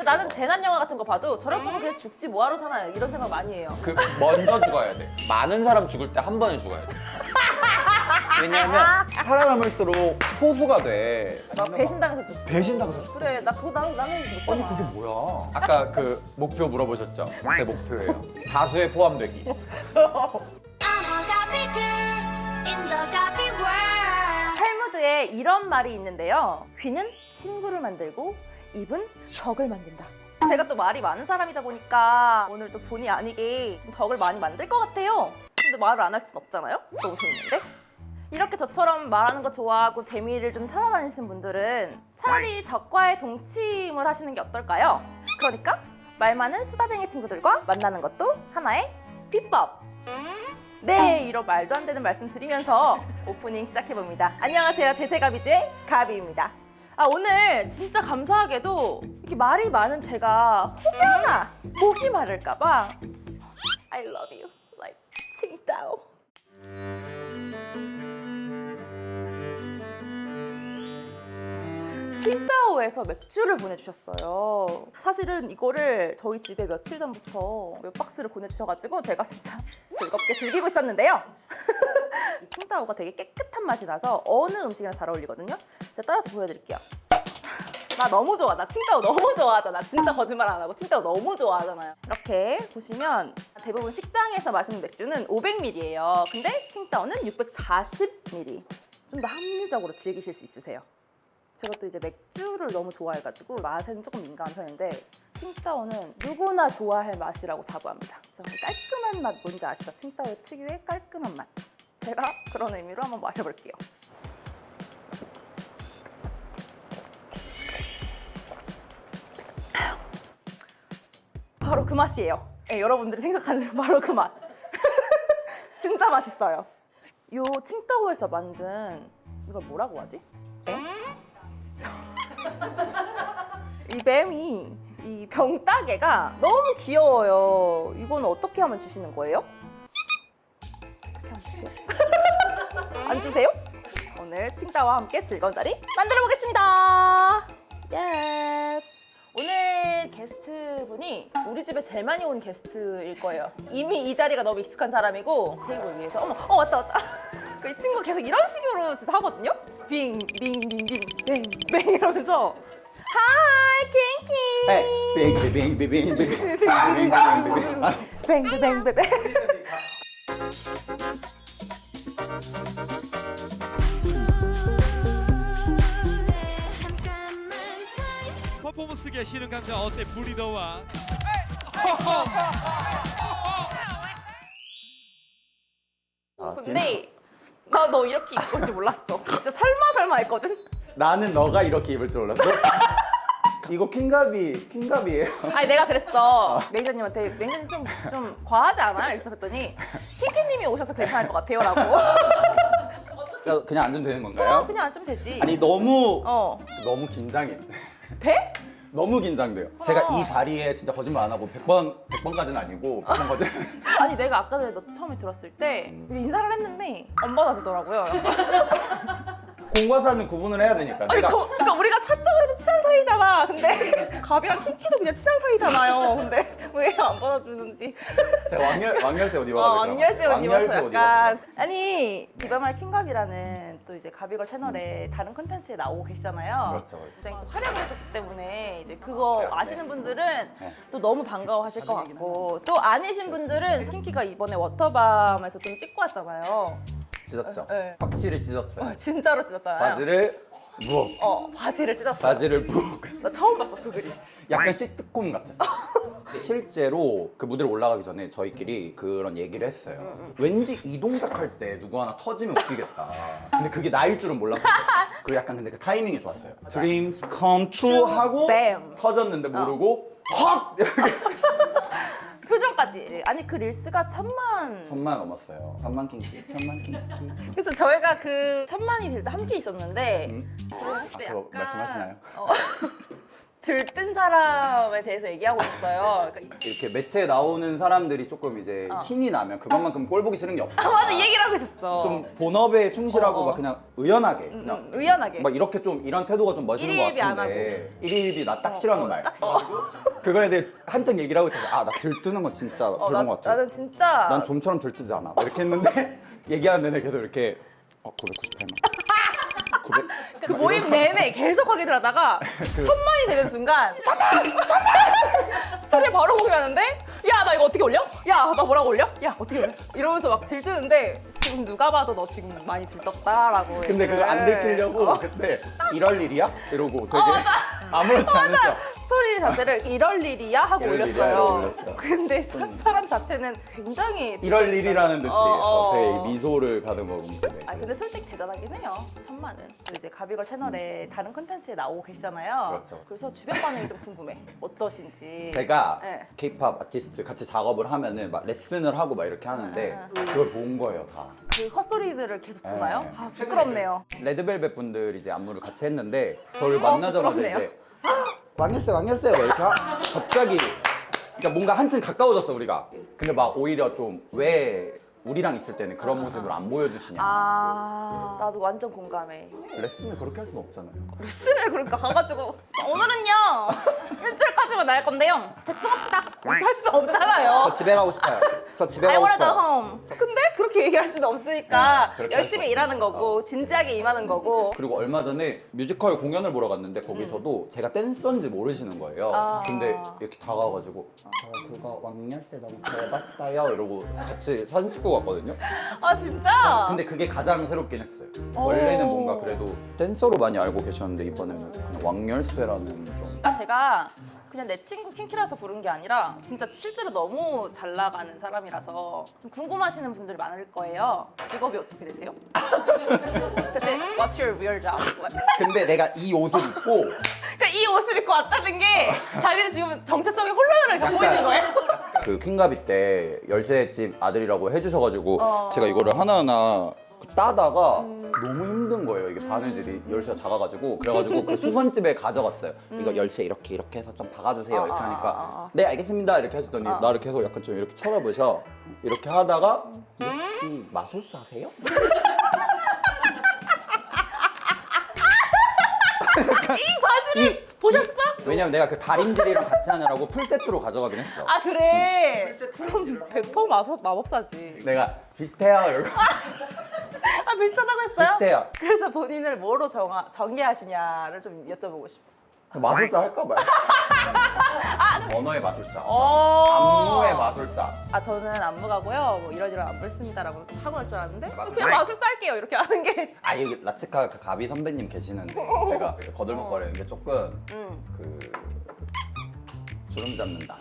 나는 재난 영화 같은 거 봐도 저럴 거면 그냥 죽지 뭐하러 살아요 이런 생각 많이 해요. 그 먼저 죽어야 돼. 많은 사람 죽을 때 한 번에 죽어야 돼. 왜냐하면 살아남을수록 소수가 돼. 막 배신당해서 죽. 배신당해서 죽어. 그래 나는 못 아니 참아. 그게 뭐야? 아까 그 목표 물어보셨죠? 제 목표예요. 다수에 포함되기. 탈무드에 이런 말이 있는데요. 귀는 친구를 만들고 입은 적을 만든다. 제가 또 말이 많은 사람이다 보니까 오늘도 본의 아니게 좀 적을 많이 만들 것 같아요. 근데 말을 안 할 순 없잖아요? 너무 재밌는데? 이렇게 저처럼 말하는 거 좋아하고 재미를 좀 찾아다니시는 분들은 차라리 적과의 동침을 하시는 게 어떨까요? 그러니까 말 많은 수다쟁이 친구들과 만나는 것도 하나의 비법! 네, 이런 말도 안 되는 말씀 드리면서 오프닝 시작해봅니다. 안녕하세요, 대세가비즈의 가비입니다. 오늘 진짜 감사하게도 이렇게 말이 많은 제가 혹여나 목이 마를까봐 I love you, like 칭따오. 칭따오에서 맥주를 보내주셨어요. 사실은 이거를 저희 집에 며칠 전부터 몇 박스를 보내주셔가지고 제가 진짜 즐겁게 즐기고 있었는데요. 이 칭따오가 되게 깨끗한 맛이 나서 어느 음식이나 잘 어울리거든요. 제가 따라서 보여드릴게요. 나 너무 좋아. 나 칭따오 너무 좋아하잖아. 진짜 거짓말 안 하고 칭따오 너무 좋아하잖아요. 이렇게 보시면 대부분 식당에서 마시는 맥주는 500ml예요. 근데 칭따오는 640ml. 좀 더 합리적으로 즐기실 수 있으세요. 제가 또 이제 맥주를 너무 좋아해가지고 맛에는 조금 민감한 편인데 칭따오는 누구나 좋아할 맛이라고 자부합니다. 정말 깔끔한 맛 뭔지 아시죠? 칭따오 특유의 깔끔한 맛. 제가 그런 의미로 한번 마셔볼게요. 바로 그 맛이에요. 네, 여러분들이 생각하는 바로 그 맛. 진짜 맛있어요. 요 칭따오에서 만든 이걸 뭐라고 하지? 뱀? 이 뱀이 이 병따개가 너무 귀여워요. 이건 어떻게 하면 주시는 거예요? 어떻게 하면 주세요? 안 주세요? 오늘 칭따오와 함께 즐거운 자리 만들어 보겠습니다. 예스. 오늘 게스트분이 우리 집에 제일 많이 온 게스트일 거예요. 이미 이 자리가 너무 익숙한 사람이고 테이블 위에서 어머 왔다 이 친구 계속 이런 식으로 진짜 하거든요. 빙빙빙빙 뱅뱅 이러면서 하이 킹키 뱅뱅뱅뱅 퍼포먼스계 신은 강자 어때 브리더와 근데 나 너 이렇게 입을 줄 몰랐어. 진짜 설마 했거든. 나는 너가 이렇게 입을 줄 몰랐어. 이거 킹갑이에요. 아니 내가 그랬어. 매니저님한테 매니저님 좀 과하지 않아요? 이래서 그랬더니 킹키님이 오셔서 괜찮을 것 같아요 라고. 그냥 앉으면 되는 건가요? 그냥 앉으면 되지. 아니 너무 긴장해. 돼? 너무 긴장돼요. 제가 이 자리에 진짜 거짓말 안 하고 100번까지는 아니고 100번 거짓말. 아니 내가 아까 전에 너 처음에 들었을 때 인사를 했는데 안 받아주더라고요. 공과사는 구분을 해야 되니까. 아니 그러니까 우리가 사적으로도 친한 사이잖아. 근데 가비랑 킹키도 그냥 친한 사이잖아요. 근데 왜 안 받아주는지. 제가 왕열새 옷 입어가지고. 왕열새 옷 입어서 옷 약간. 아니 디바말 킹갑이라는 또 이제 가비걸 채널에 다른 콘텐츠에 나오고 계시잖아요. 그렇죠. 굉장히 또 활약을 해줬기 때문에 이제 그거 아시는 분들은 또 너무 반가워하실 것 같고 또 아니신 분들은 킹키가 이번에 워터밤에서 좀 찍고 왔잖아요. 찢었죠. 네. 확실히 찢었어요. 진짜로 찢었잖아요. 바지를 묵. 바지를 찢었어. 바지를 묵. 나 처음 봤어 그 그림. 약간 시트콤 같았어요. 실제로 그 무대를 올라가기 전에 저희끼리 그런 얘기를 했어요. 왠지 이 동작 할 때 누구 하나 터지면 웃기겠다. 근데 그게 나일 줄은 몰랐어요. 그 약간 근데 그 타이밍이 좋았어요. Dreams come true 하고 Bam. 터졌는데 모르고 확! 이렇게 표정까지. 아니 그 릴스가 1000만. 1000만 넘었어요. 1000만 킹키, 1000만 킹키. 그래서 저희가 그 1000만이 될 때 함께 있었는데 앞으로 말씀하시나요? 들뜬 사람에 대해서 얘기하고 있어요. 그러니까 이렇게 매체에 나오는 사람들이 조금 이제 신이 나면 그것만큼 꼴 보기 싫은 게 없다. 맞아, 이 얘기를 하고 있었어. 좀 본업에 충실하고 막 그냥 의연하게 그냥 의연하게. 막 이렇게 좀 이런 태도가 좀 멋있는 것 일일비 안 같은데 일일비 나 딱 싫어하는 말 딱 싫어. 그거에 대해 한창 얘기를 하고 있어서 아 나 들뜨는 거 진짜 별론 것 같아 나는 진짜 난 좀처럼 들뜨지 않아 이렇게 했는데 얘기하는 내내 계속 이렇게 998만 900 그 모임 내내 계속 하게 들어다가 1000만이 되는 순간 스토리에 바로 공유하는데 야 나 이거 어떻게 올려? 야 나 뭐라고 올려? 야 어떻게 올려? 이러면서 막 들뜨는데 지금 누가 봐도 너 지금 많이 들떴다라고 근데 그거 안 들키려고 그때 이럴 일이야? 이러고 되게 아무렇지 않은 척 스토리 자체를 이럴 일이야 하고 이럴 일이야 올렸어요. 이러고 올렸어요. 근데 사람 자체는 굉장히 이럴 일이라는 듯이 어. 되게 미소를 가득먹은 아 근데 솔직히 대단하긴 해요. 1000만은. 이제 가비걸 채널에 다른 콘텐츠에 나오고 계시잖아요. 그렇죠. 그래서 주변 반응이 좀 궁금해. 어떠신지. 제가 네. K-pop 아티스트 같이 작업을 하면은 막 레슨을 하고 막 이렇게 하는데 그걸 본 거예요 다. 그 헛소리들을 계속 보나요? 네. 아 부끄럽네요. 레드벨벳 분들이 이제 안무를 같이 했는데 저를 만나자마자 부끄럽네요. 이제 왕열쇠 막 이렇게 갑자기 그러니까 뭔가 한층 가까워졌어 우리가. 근데 막 오히려 좀 왜 우리랑 있을 때는 그런 모습을 안 보여주시냐. 아 나도 완전 공감해. 레슨을 그렇게 할 수는 없잖아요. 레슨을 그러니까 가가지고 오늘은요 1절까지만 나갈 건데요. 대충 합시다. 이렇게 할 수는 없잖아요. 저 집에 가고 싶어요. 저 집에 I 가고 wanna go 싶어요. home. 근데 그렇게 얘기할 수는 없으니까 네, 그렇게 열심히 할 수 일하는 거고 진지하게 임하는 거고. 그리고 얼마 전에 뮤지컬 공연을 보러 갔는데 거기서도 제가 댄서인지 모르시는 거예요. 아. 근데 이렇게 다가와가지고 그거 왕열쇠 너무 잘 봤어요 이러고 같이 사진 찍고 갔거든요. 아 진짜? 근데 그게 가장 새롭긴 했어요. 원래는 뭔가 그래도 댄서로 많이 알고 계셨는데 이번에는 그냥 왕열쇠라는 좀 제가 그냥 내 친구 킹키라서 부른 게 아니라 진짜 실제로 너무 잘 나가는 사람이라서 좀 궁금하시는 분들이 많을 거예요. 직업이 어떻게 되세요? 대체 What's your real job? 근데 내가 이 옷을 입고 그러니까 이 옷을 입고 왔다는 게 자기는 지금 정체성의 혼란을 겪고 있는 거예요? 그 퀸가비 때 열쇠집 아들이라고 해주셔가지고 제가 이거를 하나하나 따다가 너무 힘든 거예요. 이게 바느질이 열쇠가 작아가지고 그래가지고 그 수선집에 가져갔어요. 이거 열쇠 이렇게 해서 좀 박아주세요. 이렇게 하니까 네 알겠습니다 이렇게 하시더니 나를 계속 약간 좀 이렇게 쳐다보셔. 이렇게 하다가 혹시 마술사세요? 이 바지를 보셨어? 왜냐면 내가 그 달인질이랑 같이 하느라고 풀세트로 가져가긴 했어. 아 그래? 그럼 100% 마법사지. 내가 비슷해요 이러고 아 비슷하다고 했어요? 비슷해요. 그래서 본인을 뭐로 전개하시냐를 좀 여쭤보고 싶어. 마술사 할까 봐요. 언어의 마술사. 어. 안무의 마술사. 아 저는 안무가고요. 뭐 이러저러 안무 했습니다라고 하고 할 줄 알았는데 그냥 마술사 할게요 이렇게 하는 게. 아 여기 라츠카 그 가비 선배님 계시는데 제가 거들먹거리는 게 조금 그 주름 잡는다.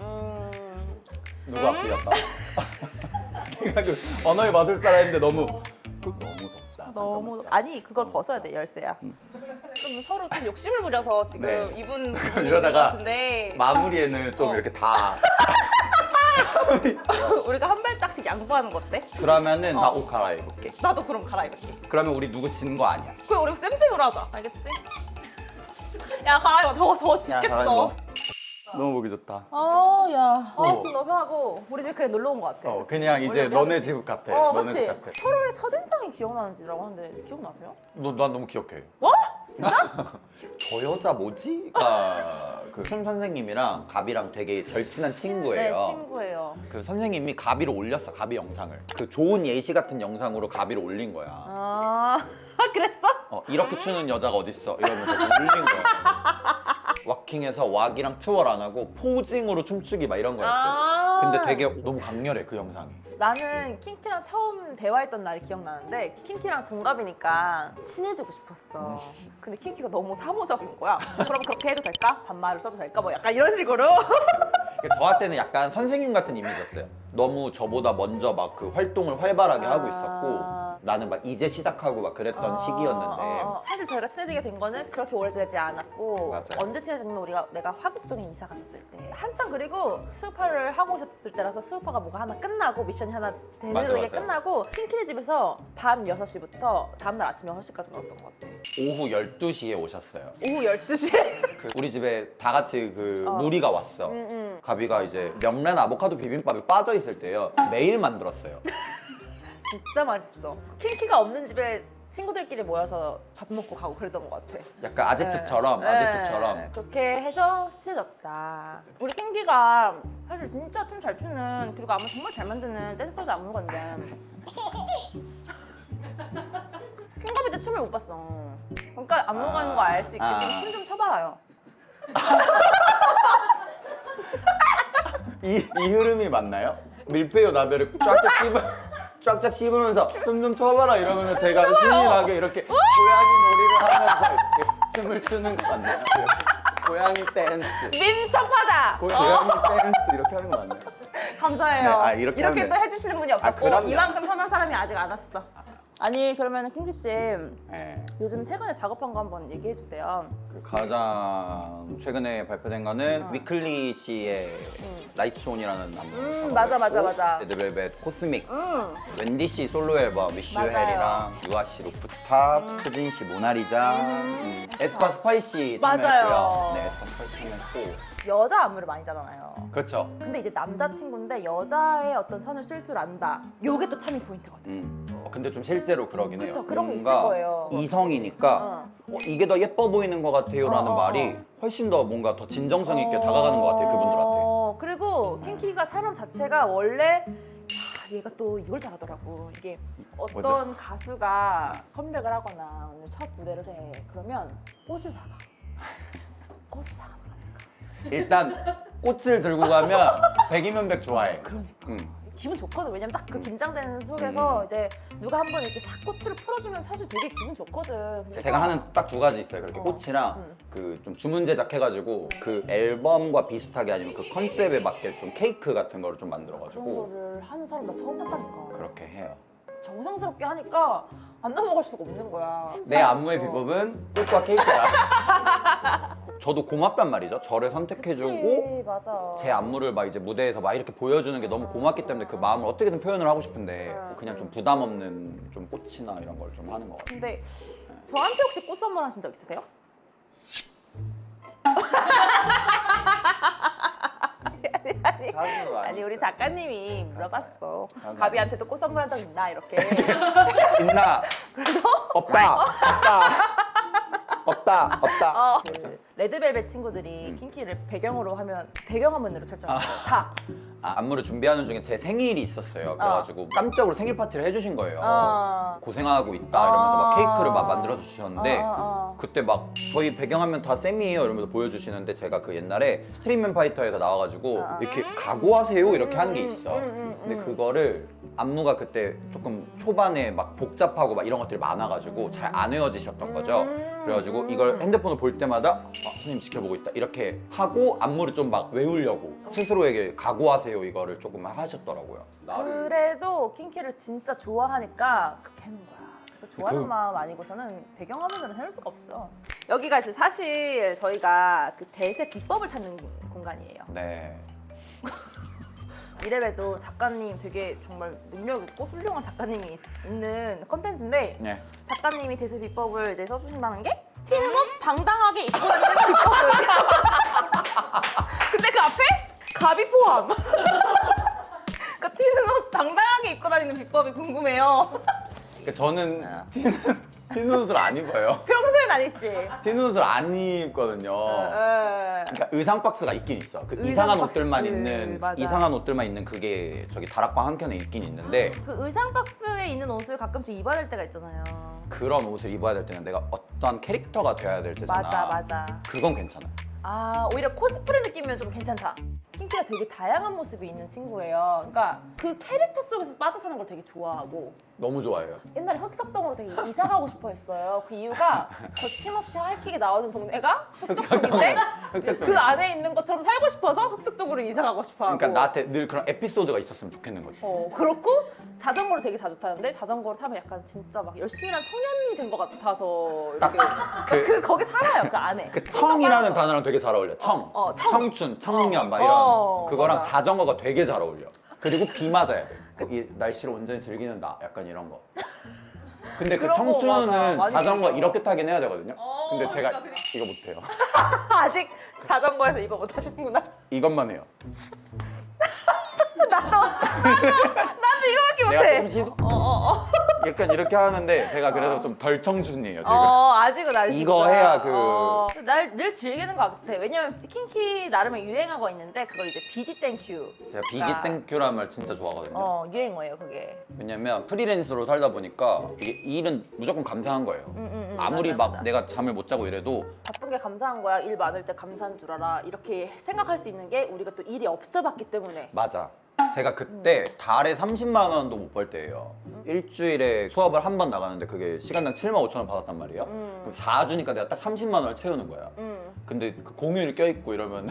누가 앞이었다? 내가 그 언어의 마술사라 했는데 너무 덥다. 너무 아니 그걸 벗어야 돼 열쇠야. 좀 서로 좀 욕심을 부려서 지금 네. 입은 이러다가 같은데 마무리에는 좀 이렇게 다 우리가 한 발짝씩 양보하는 거 어때? 그러면은 나 옷 갈아입을게. 나도 그럼 갈아입을게. 그러면 우리 누구 지는 거 아니야? 그럼 우리 쌤쌤으로 하자. 알겠지? 야 갈아입어 더워 야, 죽겠어. 갈아입어. 너무 보기 좋다. 지금 너무 편하고 우리 집에 그냥 놀러 온 것 같아. 그냥 이제 우리 너네 같이. 집 같아. 어, 너네 그치? 집 같아. 서로의 첫인상이 기억나는지라고 하는데 기억나세요? 난 너무 기억해. 와? 진짜? 저 여자 뭐지?가 그춤 선생님이랑 가비랑 되게 절친한 친구예요. 네, 친구예요. 그 선생님이 가비를 올렸어, 가비 영상을. 그 좋은 예시 같은 영상으로 가비를 올린 거야. 아, 그랬어? 이렇게 추는 여자가 어딨어? 이러면서 올린 거야. 왁킹에서 왁이랑 트월 안 하고 포징으로 춤추기 막 이런 거였어요. 아. 근데 되게 너무 강렬해, 그 영상이. 나는 킹키랑 처음 대화했던 날이 기억나는데 킹키랑 동갑이니까 친해지고 싶었어. 근데 킹키가 너무 사무적인 거야. 그럼 그렇게 해도 될까? 반말을 써도 될까? 뭐 약간 이런 식으로. 저한테는 약간 선생님 같은 이미지였어요. 너무 저보다 먼저 막 그 활동을 활발하게 하고 있었고 나는 막 이제 시작하고 막 그랬던 시기였는데 사실 저희가 친해지게 된 거는 그렇게 오래되지 않았고 맞아요. 언제 친해졌냐면 내가 화곡동에 이사 갔었을 때 한창 그리고 수우파를 하고 있었을 때라서 수우파가 뭐가 하나 끝나고 미션이 하나 대누르게 맞아. 끝나고 킹키네 집에서 밤 6시부터 다음날 아침 6시까지 놀았던 것 같아. 오후 12시에 오셨어요. 오후 12시에? 그 우리 집에 다 같이 그 무리가 왔어. 가비가 이제 명란 아보카도 비빔밥에 빠져 있을 때요. 매일 만들었어요. 진짜 맛있어. 킹키가 없는 집에 친구들끼리 모여서 밥 먹고 가고 그랬던 것 같아. 약간 아제트처럼 네. 아제트처럼. 그렇게 해서 친해졌다. 우리 킹키가 사실 진짜 춤 잘 추는 그리고 아마 정말 잘 만드는 댄서도 안무건데 킹가비 때 춤을 못 봤어. 그러니까 안무가는 거 알 수 있게 춤 좀 춰봐요. 이 흐름이 맞나요? 밀푀유 나베를 쫙쫙 씹으면서 춤 좀 춰봐라 이러면 제가 신이 나게 이렇게 고양이 놀이를 하면서 이렇게 춤을 추는 거 맞나요? 고양이 댄스. 민첩하다. 고양이 댄스 이렇게 하는 거 맞나요? 감사해요. 네, 아, 이렇게 하면 또 해주시는 분이 없었고 그럼요. 이만큼 편한 사람이 아직 안 왔어. 아니 그러면 킹키 씨 네. 요즘 최근에 작업한 거 한번 얘기해 주세요. 그 가장 최근에 발표된 거는 위클리 씨의 라이트온이라는 안무. 맞아. 레드벨벳 코스믹. 웬디 씨 솔로 앨범 위슈 맞아요. 헬이랑 유아 씨 루프탑, 수진 씨 모나리자, 에스파 스파이시 참여했고요. 맞아요. 네, 에스파 스파이시 참여했고. 여자 안무를 많이 하잖아요. 그렇죠. 근데 이제 남자친구인데 여자의 어떤 선을 쓸 줄 안다. 요게 또 참이 포인트거든. 근데 좀 실제로 그러긴 해요. 그쵸, 그런 게 있을 뭔가 거예요. 이성이니까 이게 더 예뻐 보이는 것 같아요라는 말이 훨씬 더 뭔가 더 진정성 있게 다가가는 것 같아요, 그분들한테. 그리고 킹키가 사람 자체가 원래 얘가 또 이걸 잘하더라고. 이게 어떤 가수가 컴백을 하거나 오늘 첫 무대를 해. 그러면 꽃을 사가. 꽃을 사가더라니까. 일단 꽃을 들고 가면 백이면 백 좋아해. 그러니까. 기분 좋거든. 왜냐면 딱 그 긴장되는 속에서 이제 누가 한 번 이렇게 싹 꽃을 풀어주면 사실 되게 기분 좋거든. 그러니까 제가 하는 딱 두 가지 있어요. 그렇게 꽃이랑 그 좀 주문 제작해가지고 그 앨범과 비슷하게 아니면 그 컨셉에 맞게 좀 케이크 같은 거를 좀 그런 만들어가지고 거를 하는 사람 나 처음 봤다니까. 그렇게 해요. 정성스럽게 하니까 안 넘어갈 수가 없는 거야. 내 안무의 비법은 꽃과 케이크다. 저도 고맙단 말이죠. 저를 선택해주고 그치, 맞아. 제 안무를 막 이제 무대에서 막 이렇게 보여주는 게 너무 고맙기 때문에 그 마음을 어떻게든 표현을 하고 싶은데 그냥 좀 부담 없는 좀 꽃이나 이런 걸 좀 하는 것 같아요. 근데 저한테 혹시 꽃 선물하신 적 있으세요? 아니 우리 작가님이 물어봤어. 가비한테도 꽃 선물한 적 있나 이렇게. 있나? 없다. 그 레드벨벳 친구들이 킹키를 배경으로 하면 배경화면으로 설정했어요. 다. 안무를 준비하는 중에 제 생일이 있었어요. 그래가지고 깜짝으로 생일 파티를 해주신 거예요. 고생하고 있다 이러면서 막 케이크를 막 만들어 주셨는데 그때 막 저희 배경화면 다 쌤이에요 이러면서 보여주시는데 제가 그 옛날에 스트리밍 파이터에서 나와가지고 이렇게 각오하세요 이렇게 한 게 있어. 근데 그거를 안무가 그때 조금 초반에 막 복잡하고 막 이런 것들이 많아가지고 잘 안 외워지셨던 거죠. 그래가지고 이걸 핸드폰을 볼 때마다 선생님 지켜보고 있다 이렇게 하고 안무를 좀 막 외우려고 스스로에게 각오하세요 이거를 조금 하셨더라고요. 그래도 킹키를 진짜 좋아하니까 그렇게 해놓은 거야. 좋아하는 그- 마음 아니고서는 배경화면으로는 해놓을 수가 없어. 여기가 사실 저희가 그 대세 비법을 찾는 공간이에요. 네. 이래봬도 작가님 되게 정말 능력 있고 훌륭한 작가님이 있는 컨텐츠인데 네. 작가님이 대세 비법을 이제 써주신다는 게 튀는 옷 당당하게 입고 다니는 비법을 근데 그 앞에 가비 포함 그 튀는 옷 당당하게 입고 다니는 비법이 궁금해요. 그러니까 저는 튀는 옷을 안 입어요. 평소엔 안 입지? 튀는 옷을 안 입거든요. 그러니까 의상 박스가 있긴 있어. 그 의상 이상한 박스, 옷들만 있는 맞아. 이상한 옷들만 있는 그게 저기 다락방 한 켠에 있긴 있는데 그 의상 박스에 있는 옷을 가끔씩 입어야 될 때가 있잖아요. 그런 옷을 입어야 될 때는 내가 어떤 캐릭터가 돼야 될 때잖아. 맞아. 그건 괜찮아. 아 오히려 코스프레 느낌이면 좀 괜찮다. 킹키가 되게 다양한 모습이 있는 친구예요. 그러니까 그 캐릭터 속에서 빠져 사는 걸 되게 좋아하고 너무 좋아해요. 옛날에 흑석동으로 되게 이사 가고 싶어 했어요. 그 이유가 거침없이 하이킥이 나오는 동네가 흑석동인데 그 안에 있는 것처럼 살고 싶어서 흑석동으로 이사 가고 싶어 하고. 그러니까 나한테 늘 그런 에피소드가 있었으면 좋겠는 거지. 그렇고 자전거를 되게 자주 타는데 자전거를 타면 약간 진짜 막 열심히 한 청년이 된 것 같아서 이렇게 거기 살아요. 그 안에. 그 청이라는 단어랑 되게 잘 어울려. 청. 청춘, 청년 막 이런 그거랑 맞아. 자전거가 되게 잘 어울려. 그리고 비 맞아야 돼. 이 날씨를 온전히 즐기는 나 약간 이런 거. 근데 그 그런 거 청춘은 맞아. 많이 자전거 느껴. 이렇게 타긴 해야 되거든요. 근데 제가 그러니까 이거 못해요. 아직 자전거에서 이거 못 하시는구나. 이것만 해요. 나도 이거밖에 내가 못해. 조금 시도? 약간 이렇게 하는데 제가 그래도 좀 덜 청춘이에요 지금. 아직은 아직. 이거 해야 날 늘 즐기는 것 같아. 왜냐면 킹키 나름의 유행어가 있는데 그걸 이제 비지 땡큐. 제가 비지 땡큐라는 말 진짜 좋아하거든요. 유행어예요 그게. 왜냐면 프리랜서로 살다 보니까 이게 일은 무조건 감사한 거예요. 아무리 맞아, 막 맞아. 내가 잠을 못 자고 이래도 바쁜 게 감사한 거야. 일 많을 때 감사한 줄 알아. 이렇게 생각할 수 있는 게 우리가 또 일이 없어 봤기 때문에. 맞아. 제가 그때 달에 30만 원도 못 벌 때예요. 일주일에 수업을 한 번 나가는데 그게 시간당 7만 5천 원 받았단 말이에요. 그럼 4주니까 내가 딱 30만 원을 채우는 거야. 근데 그 공휴일 껴있고 이러면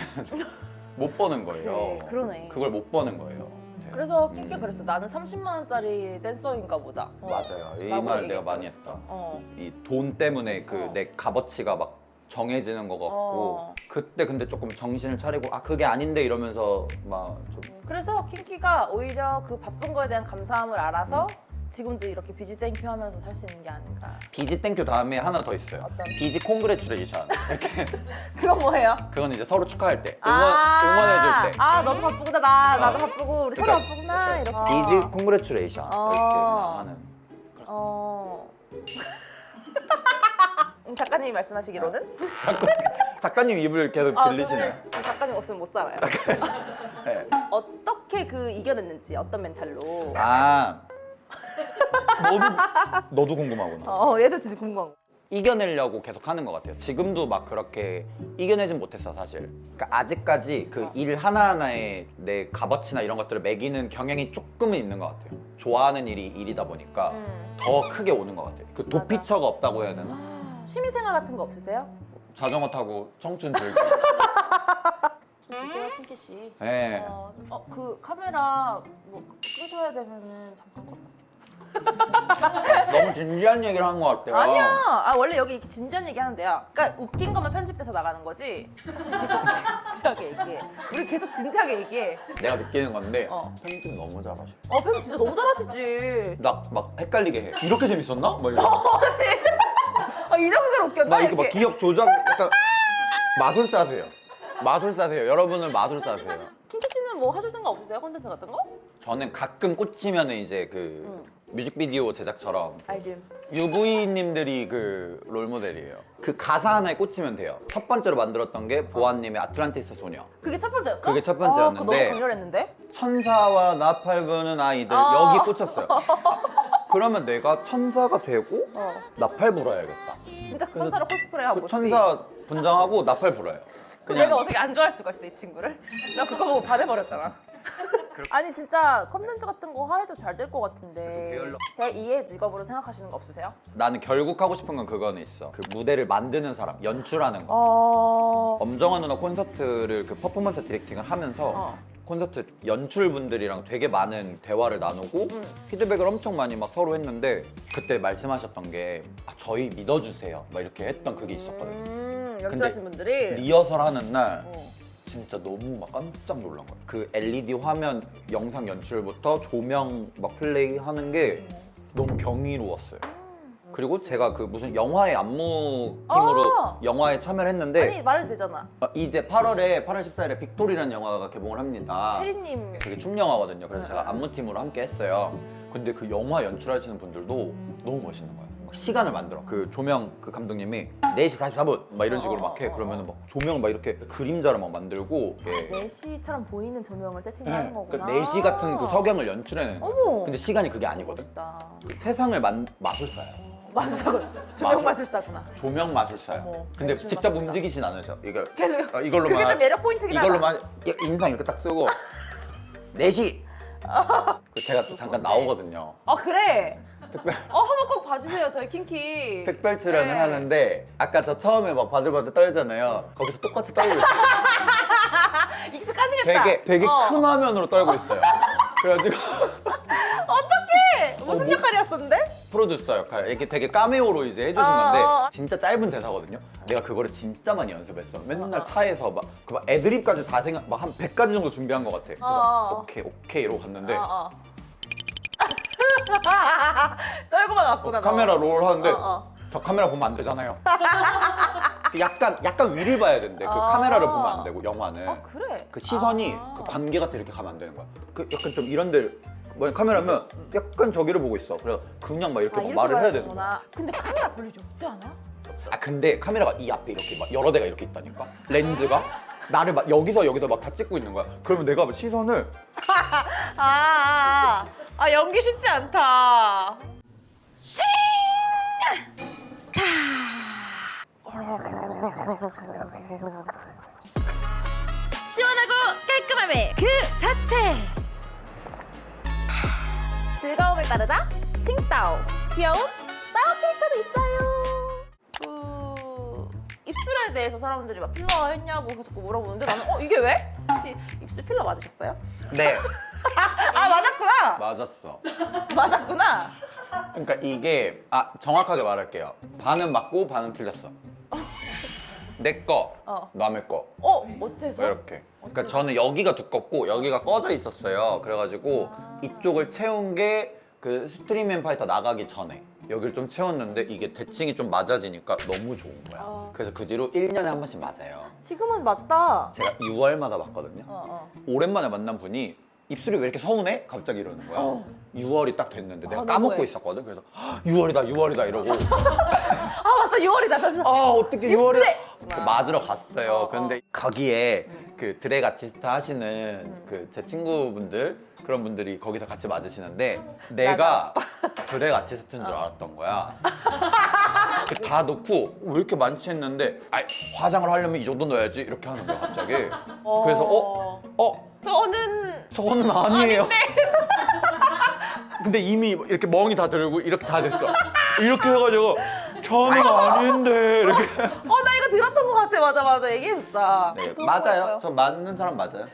못 버는 거예요. 그래, 그러네. 그걸 못 버는 거예요. 그래서 킹키가 그랬어. 나는 30만 원짜리 댄서인가 보다. 맞아요. 이 라고 말 내가 많이 얘기했어. 했어. 이 돈 때문에 그 내 값어치가 막 정해지는 것 같고 그때 근데 조금 정신을 차리고 아 그게 아닌데 이러면서 막 좀 그래서 킹키가 오히려 그 바쁜 거에 대한 감사함을 알아서 지금도 이렇게 비지 땡큐 하면서 살 수 있는 게 아닌가. 비지 땡큐 다음에 하나 더 있어요. 어떤? 비지 콩그레츄레이션. 이렇게 그건 뭐예요? 그건 이제 서로 축하할 때 응원해줄 때. 너도 바쁘구나. 나도 바쁘고 우리 서로 그러니까 바쁘구나. 이렇게. 비지 콩그레츄레이션 이렇게 그냥 하는. 작가님이 말씀하시기로는? 작가님 입을 계속 들리시네요. 저는 작가님 없으면 못 살아요. 네. 어떻게 그 이겨냈는지 어떤 멘탈로? 아 너도 궁금하구나. 얘도 진짜 궁금한 거. 이겨내려고 계속 하는 것 같아요. 지금도 막 그렇게 이겨내진 못했어 사실. 그러니까 아직까지 그 일 하나하나에 내 값어치나 이런 것들을 매기는 경향이 조금은 있는 것 같아요. 좋아하는 일이 일이다 보니까 더 크게 오는 것 같아요. 그 도피처가 없다고 해야 되나? 취미생활 같은 거 없으세요? 자전거 타고 청춘 즐기. 좀 주세요, 킹키 씨. 네. 그 카메라 뭐 끄셔야 되면은 잠깐 꺼. 너무 진지한 얘기를 한 것 같아요. 아니야. 원래 여기 이렇게 진지한 얘기 하는데요. 그러니까 웃긴 것만 편집돼서 나가는 거지. 사실 계속 진지하게 얘기해. 우리 계속 진지하게 얘기해. 내가 느끼는 건데 편집 너무 잘하셔. 편집 진짜 너무 잘하시지. 나 막 헷갈리게 해. 이렇게 재밌었나? 막 이러. 그렇지. 이 정도로 웃겼나 막 이렇게 막 이렇게. 기억 조작 약간 마술사세요. 마술사세요. 여러분은 마술사세요. 킹키 씨는 뭐 하실 생각 없으세요? 콘텐츠 같은 거? 저는 가끔 꽂히면은 이제 그 뮤직비디오 제작처럼 알죠. UV님들이 그 롤모델이에요. 그 가사 하나에 꽂히면 돼요. 첫 번째로 만들었던 게 보아님의 아틀란티스 소녀. 그게 첫 번째였어? 그게 첫 번째였는데. 그거 너무 강렬했는데? 천사와 나팔 부는 아이들 여기 꽂혔어요. 그러면 내가 천사가 되고 나팔 불어야겠다. 진짜 천사로 코스프레한 그 모습이. 천사 분장하고 나팔 불어요. 내가 어떻게 안 좋아할 수가 있어 이 친구를? 나 그거 보고 반해버렸잖아. 아니 진짜 컨텐츠 같은 거 해도 잘 될 것 같은데 제 2의 직업으로 생각하시는 거 없으세요? 나는 결국 하고 싶은 건 그거는 있어. 그 무대를 만드는 사람, 연출하는 거. 엄정화 누나 콘서트를 그 퍼포먼스 디렉팅을 하면서 콘서트 연출분들이랑 되게 많은 대화를 나누고 피드백을 엄청 많이 막 서로 했는데 그때 말씀하셨던 게 저희 믿어주세요 막 이렇게 했던 그게 있었거든요. 연출하신 분들이 리허설 하는 날 진짜 너무 막 깜짝 놀란 거예요. 그 LED 화면 영상 연출부터 조명 막 플레이 하는 게 너무 경이로웠어요. 그리고 제가 그 무슨 영화의 안무팀으로 영화에 참여를 했는데 아니 말해도 되잖아. 이제 8월 14일에 빅토리라는 영화가 개봉을 합니다. 혜리님 그게 춤 영화거든요. 그래서 제가 안무팀으로 함께 했어요. 근데 그 영화 연출하시는 분들도 너무 멋있는 거예요. 막 시간을 만들어. 그 조명 그 감독님이 4시 44분 막 이런 식으로 막 해. 그러면은 막 조명을 막 이렇게 그림자를 막 만들고 4시처럼 보이는 조명을 세팅하는 거구나. 4시 같은 그 석양을 연출해내는 거예요. 어머. 근데 시간이 그게 아니거든. 멋있다. 그 세상을 마술사예요. 조명 마술사구나. 조명 마술사요. 어머, 근데 줄 직접 마술사. 움직이진 않으셔. 이거 계속 이걸로만 그게 좀 매력 포인트긴 하다. 이걸로만 인상 이렇게 딱 쓰고 4시. 제가 또 잠깐 좋은데. 나오거든요. 아 그래? 특별 한번 꼭 봐주세요 저희 킹키. 특별 출연을 네. 하는데 아까 저 처음에 막 바들바들 떨잖아요. 거기서 똑같이 떨고 있어요. 익숙하시겠다. 되게 큰 화면으로 떨고 있어요. 그래가지고 어떡해? 무슨 뭐- 역할이었었는데? 프로듀서 역할 이게 되게 까메오로 이제 해주신 건데 진짜 짧은 대사거든요. 내가 그거를 진짜 많이 연습했어. 맨날 차에서 막 애드립까지 다 생각 막 한 100가지 정도 준비한 것 같아. 그래서 오케이 이러고 갔는데 떨고만 왔구나. 너. 카메라 롤 하는데 어. 저 카메라 보면 안 되잖아요. 약간 위를 봐야 된대. 그 카메라를 보면 안 되고 영화는. 아 그래? 그 시선이 그 관계 같아 이렇게 가면 안 되는 거야. 그 약간 좀 이런데 뭐 카메라면 약간 저기를 보고 있어. 그래서 그냥 막 이렇게 막 말을 해야 되는 거야. 거야. 근데 카메라 볼 일이 없지 않아? 아 근데 카메라가 이 앞에 이렇게 막 여러 대가 이렇게 있다니까. 렌즈가 나를 막 여기서 막 다 찍고 있는 거야. 그러면 내가 막 시선을 연기 쉽지 않다. 시원하고 깔끔함의 그 자체. 즐거움을 따르다 칭따오. 귀여운 따오 캐릭터도 있어요. 입술에 대해서 사람들이 막 필러 했냐고 자꾸 물어보는데 나는 이게 왜? 혹시 입술 필러 맞으셨어요? 네 아 맞았구나. 맞았어. 맞았구나. 그러니까 이게 정확하게 말할게요. 반은 맞고 반은 틀렸어. 내 거, 남의 거. 어째서? 이렇게. 그러니까 저는 여기가 두껍고 여기가 꺼져 있었어요. 그래가지고 이쪽을 채운 게 그 스트리밍 파이터 나가기 전에 여기를 좀 채웠는데 이게 대칭이 좀 맞아지니까 너무 좋은 거야. 그래서 그 뒤로 1년에 한 번씩 맞아요. 지금은 맞다. 제가 6월마다 맞거든요. 오랜만에 만난 분이 입술이 왜 이렇게 서운해? 갑자기 이러는 거야. 6월이 딱 됐는데 내가 까먹고 너무해. 있었거든. 그래서 6월이다 이러고 맞다 6월이다. 다시 어떻게 6월에 입술에! 맞으러 갔어요. 근데 거기에 그 드랙 아티스트 하시는 그 제 친구분들 그런 분들이 거기서 같이 맞으시는데 내가 드랙 아티스트인 줄 알았던 거야. 다 넣고 왜 이렇게 많지 했는데 화장을 하려면 이 정도 넣어야지 이렇게 하는 거야 갑자기. 그래서 저는 아니에요. 근데 이미 이렇게 멍이 다 들고 이렇게 다 됐어. 이렇게 해가지고 저는 아닌데 이렇게. 나 이거 들었던 것 같아. 맞아 얘기해줬다. 네, 또 맞아요. 뭐예요? 저 맞는 사람 맞아요.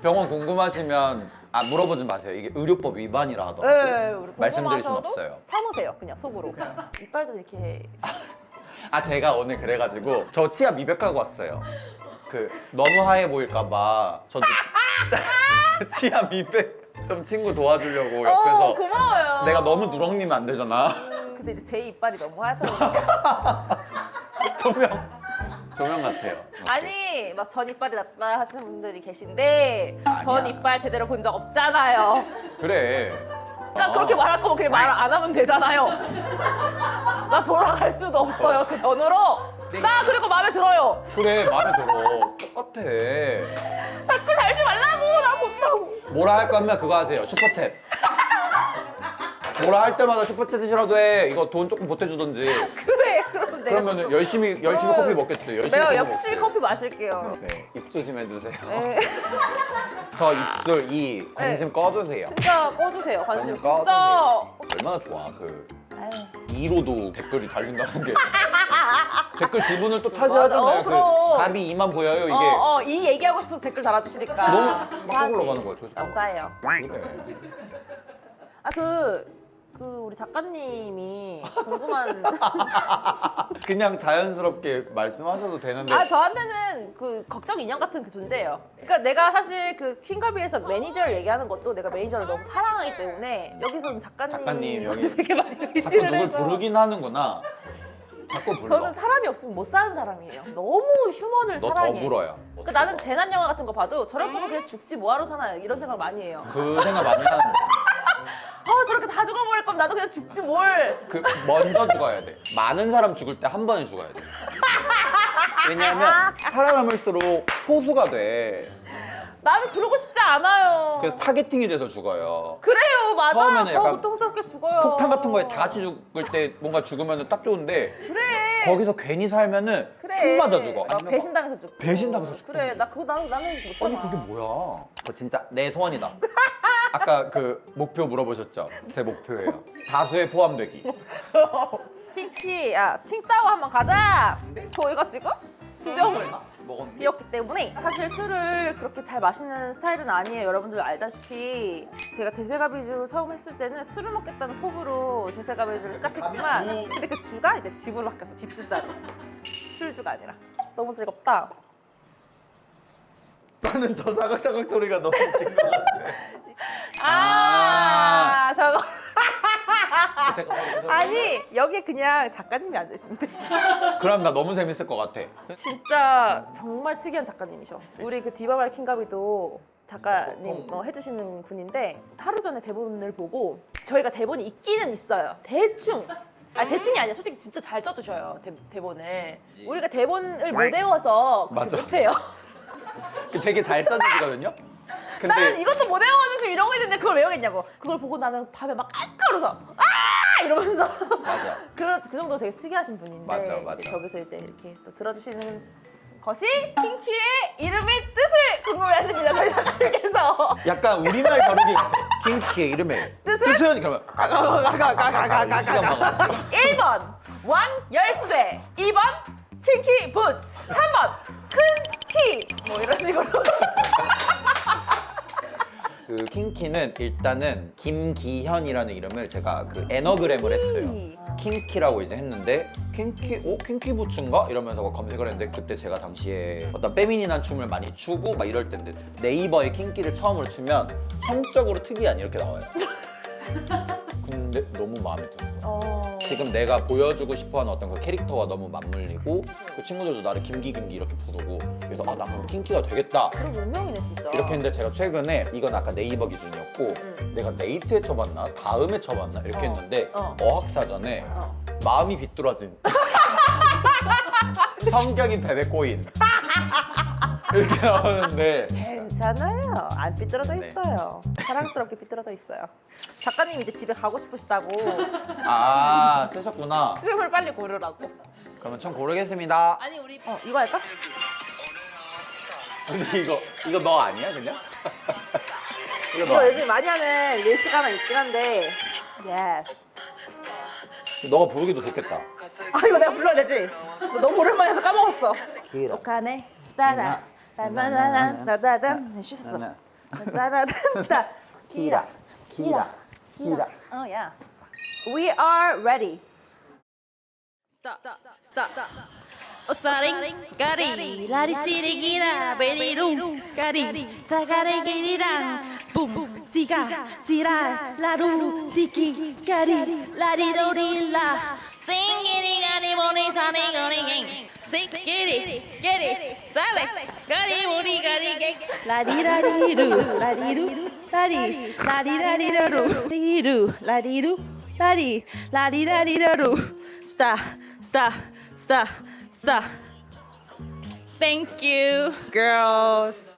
병원 궁금하시면 물어보지 마세요. 이게 의료법 위반이라 하더라고요. 네, 우리 말씀드릴 순 궁금하셔도 없어요. 참으세요 그냥 속으로. 이빨도 이렇게 제가 오늘 그래가지고 저 치아 미백하고 왔어요. 그 너무 하얘 보일까봐 저도 치아 미백 좀 친구 도와주려고 옆에서. 고마워요. 내가 너무 누렁이면 안 되잖아. 근데 이제 제 이빨이 너무 하얗다 보니까 조명 같아요. 아니 막 전 이빨이 낫다 하시는 분들이 계신데 전 아니야. 이빨 제대로 본 적 없잖아요. 그래. 그러니까 그렇게 말할 거면 그냥 말 안 하면 되잖아요. 나 돌아갈 수도 없어요 그 전으로. 나 그리고 마음에 들어요. 그래 마음에 들어. 똑같아. 자꾸 달지 말라고. 나 못하고. 뭐라 할 거면 그거 하세요. 슈퍼챗. 뭐라 할 때마다 슈퍼챗이라도 해. 이거 돈 조금 보태주던지. 그래 그러면 내가 그러면 열심히 커피 먹겠지. 열심히 내가 커피 열심히 먹지. 커피 마실게요. 네, 입 조심해주세요. 네. 저 입술 이 관심 꺼주세요. 진짜 꺼주세요 관심 관심 진짜. 꺼주세요. 얼마나 좋아 그 아유. 2로도 댓글이 달린다는 게. 댓글 지분을 또 차지하잖아요. 그 그럼. 답이 2만 보여요 이게. 이 얘기하고 싶어서 댓글 달아주시니까 너무 막 감사하지. 올라가는 거야. 저 감사해요. 그래. 우리 작가님이 궁금한 그냥 자연스럽게 말씀하셔도 되는데. 저한테는 그 걱정 인형 같은 그 존재예요. 그러니까 내가 사실 그 퀸가비에서 매니저를 얘기하는 것도 내가 매니저를 너무 사랑하기 때문에 여기서는 작가님, 여기 되게 많이 자꾸 의지를 누굴 해서 부르긴 하는구나. 자꾸 불러. 저는 사람이 없으면 못 사는 사람이에요. 너무 휴먼을 너 더 사랑해. 불어요. 그러니까 나는 재난 영화 같은 거 봐도 저럴 거면 그냥 죽지 뭐하러 사나요? 이런 생각 많이 해요. 그 생각 많이 하는데. 저렇게 다 죽어버릴 거면 나도 그냥 죽지 뭘. 그 먼저 죽어야 돼. 많은 사람 죽을 때 한 번에 죽어야 돼. 왜냐하면 살아남을수록 소수가 돼. 나는 그러고 싶지 않아요. 그래서 타겟팅이 돼서 죽어요. 그래요, 맞아요. 처음에는 더 약간 고통스럽게 죽어요. 폭탄 같은 거에 다 같이 죽을 때 뭔가 죽으면 딱 좋은데 그래. 거기서 괜히 살면은 그래. 총 맞아 죽어. 배신당해서 죽고. 배신당해서 죽고. 그래, 나 그거 나는 못잖아. 아니 그게 뭐야? 그거 진짜 내 소원이다. 아까 그 목표 물어보셨죠? 제 목표예요. 다수에 포함되기. 킹키, 야, 칭따오 한번 가자. 저희가 지금 두 병을 먹었는데. 드렸기 때문에 사실 술을 그렇게 잘 마시는 스타일은 아니에요. 여러분들 알다시피 제가 대세가비주 처음 했을 때는 술을 먹겠다는 포부로 대세가비주를 시작했지만 근데 그 주가 이제 집으로 바뀌었어. 집주자로. 술주가 아니라. 너무 즐겁다. 나는 저 사각사각 소리가 너무 웃긴 것 같아. 저거. 잠깐만. 아니 여기에 그냥 작가님이 앉아있으면 돼. 그럼 나 너무 재밌을 것 같아. 진짜 정말 특이한 작가님이셔. 우리 그 디바발 킹가비도 작가님 해주시는 분인데 하루 전에 대본을 보고 저희가 대본이 있기는 있어요. 대충. 대충이 아니라 솔직히 진짜 잘 써주셔요. 대본을. 우리가 대본을 못 외워서 그렇게 맞아. 못해요. 되게 잘 써주시거든요. 나는 근데 이것도 못 외워가지고 지금 이러고 있는데 그걸 외우겠냐고. 그걸 보고 나는 밤에 막 깔깔 웃어. 이러면서. 맞아. 그 정도 되게 특이하신 분인데 맞아, 맞아. 이제 저기서 이제 이렇게 또 들어주시는 것이 킹키의 이름의 뜻을 궁금해하십니다. 저희 작가님께서. 약간 우리말 겨루기 같아. 킹키의 이름의 뜻은 그러면 시간 봐가 1번 왕 열쇠, 2번 킹키 부츠, 3번 큰 키. 뭐 이런 식으로. 그 킹키는 일단은 김기현이라는 이름을 제가 그 애너그램을 했어요. 킹키라고 이제 했는데 킹키 부츠인가? 이러면서 검색을 했는데 그때 제가 당시에 어떤 페미닌한 춤을 많이 추고 막 이럴 때인데 네이버에 킹키를 처음으로 치면 성적으로 특이한 이렇게 나와요. 근데 너무 마음에 들어요. 지금 내가 보여주고 싶어하는 어떤 그 캐릭터와 너무 맞물리고 그 친구들도 나를 김기김기 이렇게 부르고 그래서 나 그럼 킹키가 되겠다 그럼 운명이네 진짜. 이렇게 했는데 제가 최근에 이건 아까 네이버 기준이었고 내가 네이트에 쳐봤나 다음에 쳐봤나 이렇게 했는데 어학사전에 마음이 비뚤어진 성격이 베베 꼬인 이렇게 나오는데 괜찮아요. 안 삐뚤어져 네. 있어요. 사랑스럽게 삐뚤어져 있어요. 작가님 이제 집에 가고 싶으시다고 아 쓰셨구나. 춤을 빨리 고르라고. 그러면 좀 고르겠습니다. 아니 우리 이거 할까? 근데 이거 너 아니야 그냥? 이거 너 이거 아니야? 요즘 많이 하는 릴스가 하나 있긴 한데 예스. 너가 부르기도 좋겠다. 이거 내가 불러야 되지? 너 너무 오랜만에 해서 까먹었어. 기라. 오카네 따라 따라라란 따다단 쉬셨어. 따라단따 기라 기라 기라. 야. We are ready. Stop. 오사링 까리 라리 시리기라 베리루 까리 사가리 기리랑 붐 시가 시라 라루 시키 까리 라리로리라 싱기리 가리 모니 사니 거리갱 시키리 게리 사레 가리 모니 가리갱 라리라리루 라리루 라리 라리라리라루 리루 라리루 라리 라리라리라루 스타 Stop. Thank you, girls.